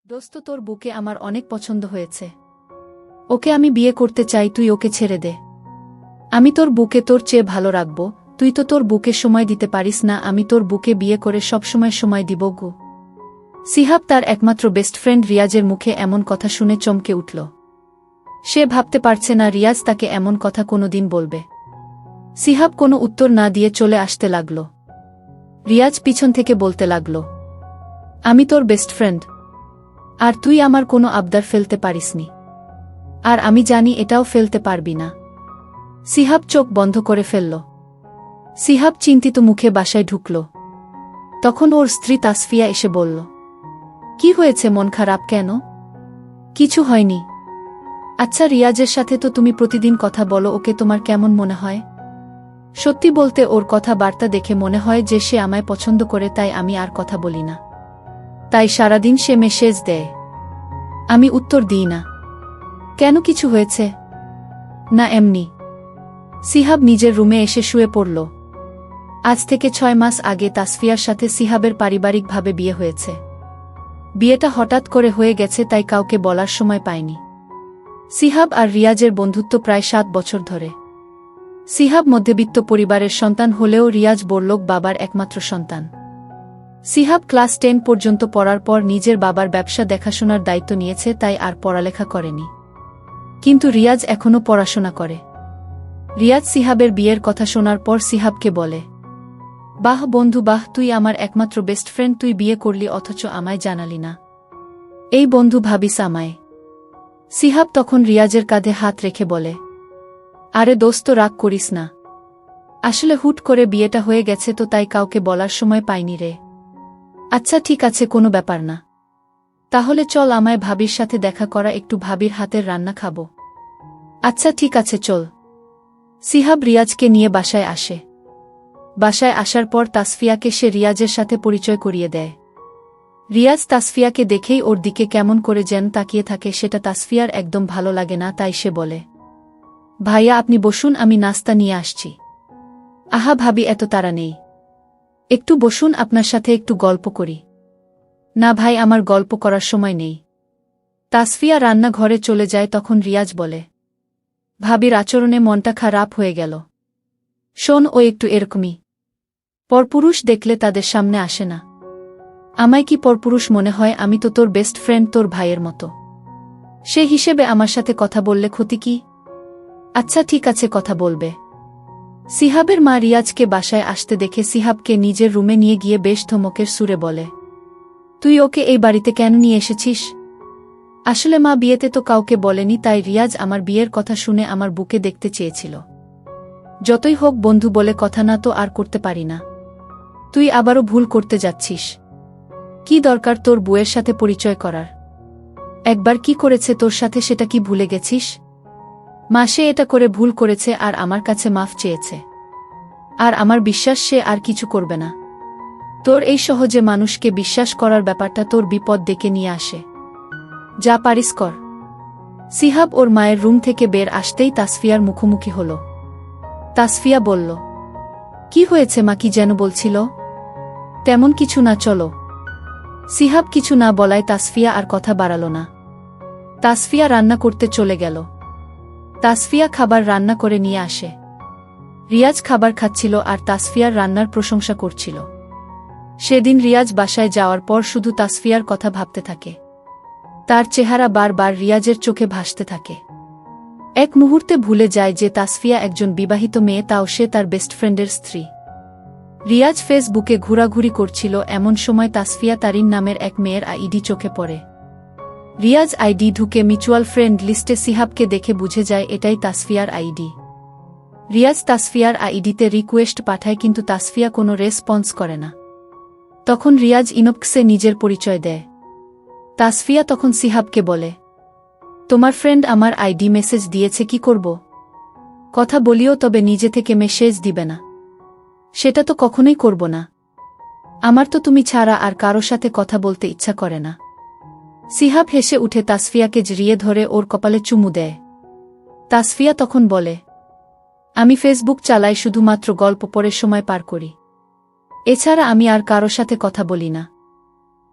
দোস্ত, তোর বুকে আমার অনেক পছন্দ হয়েছে। ওকে আমি বিয়ে করতে চাই, তুই ওকে ছেড়ে দে। আমি তোর বুকে তোর চেয়ে ভালো রাখব। তুই তো তোর বুকে সময় দিতে পারিস না, আমি তোর বুকে বিয়ে করে সবসময় সময় দিব গো। সিহাব তার একমাত্র বেস্ট ফ্রেন্ড রিয়াজের মুখে এমন কথা শুনে চমকে উঠল। সে ভাবতে পারছে না রিয়াজ তাকে এমন কথা কোনোদিন বলবে। সিহাব কোনো উত্তর না দিয়ে চলে আসতে লাগল। রিয়াজ পিছন থেকে বলতে লাগল, আমি তোর বেস্ট ফ্রেন্ড, আর তুই আমার কোনো আবদার ফেলতে পারিসনি, আর আমি জানি এটাও ফেলতে পারবি না। সিহাব চোখ বন্ধ করে ফেলল। সিহাব চিন্তিত মুখে বাসায় ঢুকল। তখন ওর স্ত্রী তাসফিয়া এসে বলল, কি হয়েছে, মন খারাপ কেন? কিছু হয়নি। আচ্ছা, রিয়াজের সাথে তো তুমি প্রতিদিন কথা বলো, ওকে তোমার কেমন মনে হয়? সত্যি বলতে ওর কথাবার্তা দেখে মনে হয় যে সে আমায় পছন্দ করে, তাই আমি আর কথা বলি না। তাই সারাদিন সে মেসেজ দেয়, আমি উত্তর দিই না। কেন, কিছু হয়েছে? না, এমনি। সিহাব নিজের রুমে এসে শুয়ে পড়ল। আজ থেকে 6 মাস আগে তাসফিয়ার সাথে সিহাবের পারিবারিকভাবে বিয়ে হয়েছে। বিয়েটা হঠাৎ করে হয়ে গেছে, তাই কাউকে বলার সময় পায়নি। সিহাব আর রিয়াজের বন্ধুত্ব প্রায় 7 বছর ধরে। সিহাব মধ্যবিত্ত পরিবারের সন্তান হলেও রিয়াজ বড়লোক বাবার একমাত্র সন্তান। সিহাব ক্লাস 10 পর্যন্ত পড়ার পর নিজের বাবার ব্যবসা দেখাশোনার দায়িত্ব নিয়েছে, তাই আর পড়ালেখা করেনি। কিন্তু রিয়াজ এখনও পড়াশোনা করে। রিয়াজ সিহাবের বিয়ের কথা শোনার পর সিহাবকে বলে, বাহ বন্ধু বাহ, তুই আমার একমাত্র বেস্ট ফ্রেন্ড, তুই বিয়ে করলি অথচ আমায় জানালি না। এই বন্ধু ভাবিস আমায়। সিহাব তখন রিয়াজের কাঁধে হাত রেখে বলে, আরে দোস্ত, রাগ করিস না। আসলে হুট করে বিয়েটা হয়ে গেছে তো, তাই কাউকে বলার সময় পাইনি রে। আচ্ছা ঠিক আছে, কোনো ব্যাপার না। তাহলে চল আমায় ভাবির সাথে দেখা করা, একটু ভাবির হাতের রান্না খাবো। আচ্ছা ঠিক আছে, চল। সিহাব রিয়াজকে নিয়ে বাসায় আসে। বাসায় আসার পর তাসফিয়াকে সে রিয়াজের সাথে পরিচয় করিয়ে দেয়। রিয়াজ তাসফিয়াকে দেখেই ওর দিকে কেমন করে যেন তাকিয়ে থাকে, সেটা তাসফিয়ার একদম ভালো লাগে না, তাই সে বলে, ভাইয়া আপনি বসুন, আমি নাস্তা নিয়ে আসছি। আহা ভাবি, এত তাড়া নেই, একটু বসুন, আপনার সাথে একটু গল্প করি। না ভাই, আমার গল্প করার সময় নেই। তাসফিয়া রান্নাঘরে চলে যায়। তখন রিয়াজ বলে, ভাবির আচরণে মনটা খারাপ হয়ে গেল। শোন, ও একটু এরকমই। পরপুরুষ দেখলে তাদের সামনে আসে না। আমায় কি পরপুরুষ মনে হয়? আমি তো তোর বেস্ট ফ্রেন্ড, তোর ভাইয়ের মতো। সে হিসেবে আমার সাথে কথা বললে ক্ষতি কি? আচ্ছা ঠিক আছে, কথা বলবে। সিহাবের মা রিয়াজকে বাসায় আসতে দেখে সিহাবকে নিজের রুমে নিয়ে গিয়ে বেশ ধমকের সুরে বলে, তুই ওকে এই বাড়িতে কেন নিয়ে এসেছিস? আসলে মা, বিয়েতে তো কাউকে বলেনি, তাই রিয়াজ আমার বিয়ের কথা শুনে আমার বুকে দেখতে চেয়েছিল। যতই হোক বন্ধু বলে কথা, না তো আর করতে পারি না। তুই আবারও ভুল করতে যাচ্ছিস। কি দরকার তোর বউয়ের সাথে পরিচয় করার? একবার কি করেছে তোর সাথে, সেটা কি ভুলে গেছিস? মা, সে এটা করে ভুল করেছে আর আমার কাছে মাফ চেয়েছে। আর আমার বিশ্বাস সে আর কিছু করবে না। তোর এই সহজে মানুষকে বিশ্বাস করার ব্যাপারটা তোর বিপদ ডেকে নিয়ে আসে। যা পারিস কর। সিহাব ওর মায়ের রুম থেকে বের আসতেই তাসফিয়ার মুখোমুখি হল। তাসফিয়া বলল, কি হয়েছে মা, কি যেন বলছিল? তেমন কিছু না, চলো। সিহাব কিছু না বলায় তাসফিয়া আর কথা বাড়াল না। তাসফিয়া রান্না করতে চলে গেল। তাসফিয়া খাবার রান্না করে নিয়ে আসে। রিয়াজ খাবার খাচ্ছিল আর তাসফিয়ার রান্নার প্রশংসা করছিল। সেদিন রিয়াজ বাসায় যাওয়ার পর শুধু তাসফিয়ার কথা ভাবতে থাকে। তার চেহারা বারবার রিয়াজের চোখে ভাসতে থাকে। এক মুহূর্তে ভুলে যায় যে তাসফিয়া একজন বিবাহিত মেয়ে, তাও সে তার বেস্ট ফ্রেন্ডের স্ত্রী। রিয়াজ ফেসবুকে ঘোরাঘুরি করছিল, এমন সময় তাসফিয়া তারিন নামের এক মেয়ের আইডি চোখে পড়ে। রিয়াজ আইডি ঢুকে মিউচুয়াল ফ্রেন্ড লিস্টে সিহাবকে দেখে বুঝে যায় এটাই তাসফিয়ার আইডি। রিয়াজ তাসফিয়ার আইডিতে রিকোয়েস্ট পাঠায়, কিন্তু তাসফিয়া কোনো রেসপন্স করে না। তখন রিয়াজ ইনবক্সে নিজের পরিচয় দেয়। তাসফিয়া তখন সিহাবকে বলে, তোমার ফ্রেন্ড আমার আইডি মেসেজ দিয়েছে, কি করব? কথা বলিও, তবে নিজে থেকে মেসেজ দিবে না। সেটা তো কখনোই করব না। আমার তো তুমি ছাড়া আর কারো সাথে কথা বলতে ইচ্ছা করে না। সিহাব হেসে উঠে তাসফিয়াকে জড়িয়ে ধরে ওর কপালে চুমু দেয়। তাসফিয়া তখন বলে, আমি ফেসবুক চালাই, শুধুমাত্র গল্প পড়ে সময় পার করি। এছাড়া আমি আর কারো সাথে কথা বলি না।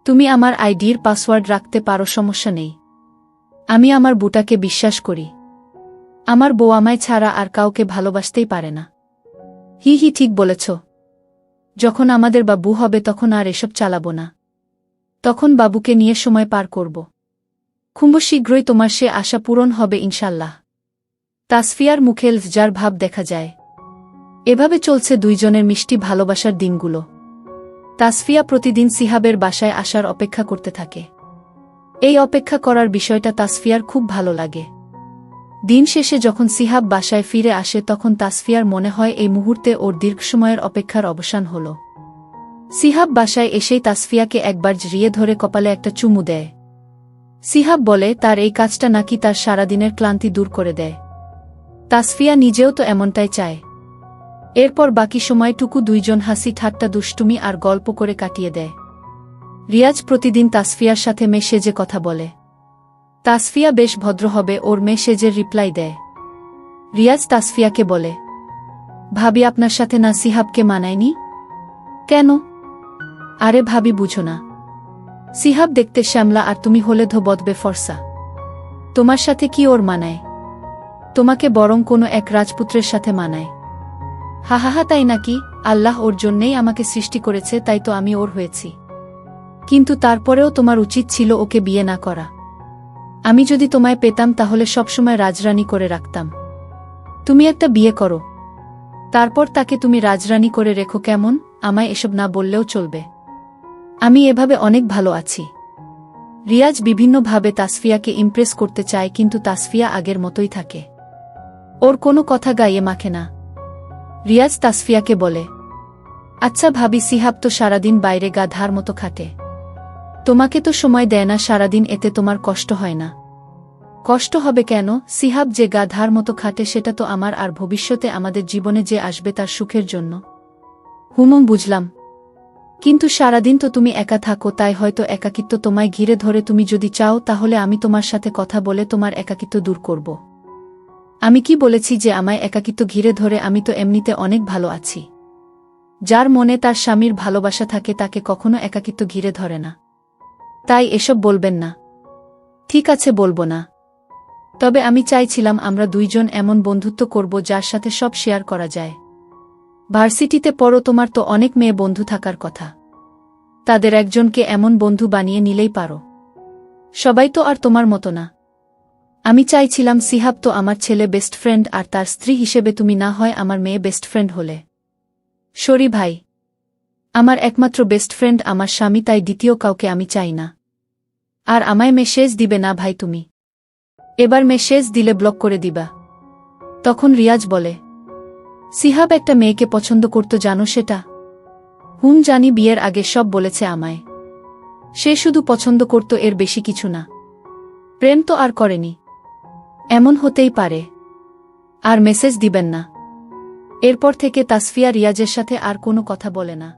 তুমি আমার আইডির পাসওয়ার্ড রাখতে পারো, সমস্যা নেই। আমি আমার বুটাকে বিশ্বাস করি। আমার বউ আমায় ছাড়া আর কাউকে ভালোবাসতেই পারে না। হি হি, ঠিক বলেছ। যখন আমাদের বাবু হবে তখন আর এসব চালাবো না। তখন বাবুকে নিয়ে সময় পার করব। খুব শীঘ্রই তোমার সে আশা পূরণ হবে ইনশাল্লাহ। তাসফিয়ার মুখে লজ্জার ভাব দেখা যায়। এভাবে চলছে দুইজনের মিষ্টি ভালোবাসার দিনগুলো। তাসফিয়া প্রতিদিন সিহাবের বাসায় আসার অপেক্ষা করতে থাকে। এই অপেক্ষা করার বিষয়টা তাসফিয়ার খুব ভালো লাগে। দিন শেষে যখন সিহাব বাসায় ফিরে আসে তখন তাসফিয়ার মনে হয় এই মুহূর্তে ওর দীর্ঘ সময়ের অপেক্ষার অবসান হল। সিহাব বাসায় এসেই তাসফিয়াকে একবার জড়িয়ে ধরে কপালে একটা চুমু দেয়। সিহাব বলে তার এই কাজটা নাকি তার সারাদিনের ক্লান্তি দূর করে দেয়। তাসফিয়া নিজেও তো এমনটাই চায়। এরপর বাকি সময়টুকু দুইজন হাসি ঠাট্টা দুষ্টুমি আর গল্প করে কাটিয়ে দেয়। রিয়াজ প্রতিদিন তাসফিয়ার সাথে মেসেজে কথা বলে। তাসফিয়া বেশ ভদ্র হবে ওর মেসেজের রিপ্লাই দেয়। রিয়াজ তাসফিয়াকে বলে, ভাবি আপনার সাথে না সিহাবকে মানায়নি? কেন? আরে ভাবি বুঝো না, সিহাব দেখতে শ্যামলা আর তুমি হলে ধোবদবে ফর্সা। তোমার সাথে কি ওর মানায়? তোমাকে বরং কোনো এক রাজপুত্রের সাথে মানায়। হাহাহা, তাই নাকি? আল্লাহ ওর জন্যেই আমাকে সৃষ্টি করেছে, তাই তো আমি ওর হয়েছি। কিন্তু তারপরেও তোমার উচিত ছিল ওকে বিয়ে না করা। আমি যদি তোমায় পেতাম তাহলে সবসময় রাজরানী করে রাখতাম। তুমি একটা বিয়ে করো, তারপর তাকে তুমি রাজরানী করে রেখো, কেমন? আমায় এসব না বললেও চলবে। আমি এভাবে অনেক ভালো আছি। রিয়াজ বিভিন্নভাবে তাসফিয়াকে ইমপ্রেস করতে চায়, কিন্তু তাসফিয়া আগের মতোই থাকে। ওর কোনো কথা গায়ে মাখে না। রিয়াজ তাসফিয়াকে বলে, আচ্ছা ভাবি, সিহাব তো সারাদিন বাইরে গাধার মতো খাটে। তোমাকে তো সময় দেয় না সারাদিন, এতে তোমার কষ্ট হয় না? কষ্ট হবে কেন? সিহাব যে গাধার মতো খাটে সেটা তো আমার আর ভবিষ্যতে আমাদের জীবনে যে আসবে তার সুখের জন্য। বুঝলাম, কিন্তু সারাদিন তো তুমি একা থাকো, তাই হয়তো একাকিত্ব তোমায় ঘিরে ধরে। তুমি যদি চাও তাহলে আমি তোমার সাথে কথা বলে তোমার একাকিত্ব দূর করব। আমি কি বলেছি যে আমায় একাকিত্ব ঘিরে ধরে? আমি তো এমনিতে অনেক ভালো আছি। যার মনে তার স্বামীর ভালোবাসা থাকে তাকে কখনো একাকিত্ব ঘিরে ধরে না। তাই এসব বলবেন না। ঠিক আছে, বলবো না। তবে আমি চাইছিলাম আমরা দুইজন এমন বন্ধুত্ব করব যার সাথে সব শেয়ার করা যায়। ভার্সিটিতে পড়ো, তোমার তো অনেক মেয়ে বন্ধু থাকার কথা। তাদের একজনকে এমন বন্ধু বানিয়ে নিলেই পারো। সবাই তো আর তোমার মতো না। আমি চাইছিলাম সিহাব তো আমার ছেলে বেস্ট ফ্রেন্ড, আর তার স্ত্রী হিসেবে তুমি না হয় আমার মেয়ে বেস্ট ফ্রেন্ড হলে। সরি ভাই, আমার একমাত্র বেস্ট ফ্রেন্ড আমার স্বামী, তাই দ্বিতীয় কাউকে আমি চাই না। আর আমায় মেসেজ দিবে না ভাই তুমি। এবার মেসেজ দিলে ব্লক করে দিবা। তখন রিয়াজ বলে, সিহাব একটা মেয়েকে পছন্দ করত, জানো সেটা? জানি, বিয়ের আগে সব বলেছে আমায়। সে শুধু পছন্দ করত, এর বেশি কিছু না। প্রেম তো আর করেনি। এমন হতেই পারে। আর মেসেজ দিবেন না। এরপর থেকে তাসফিয়া রিয়াজের সাথে আর কোনো কথা বলে না।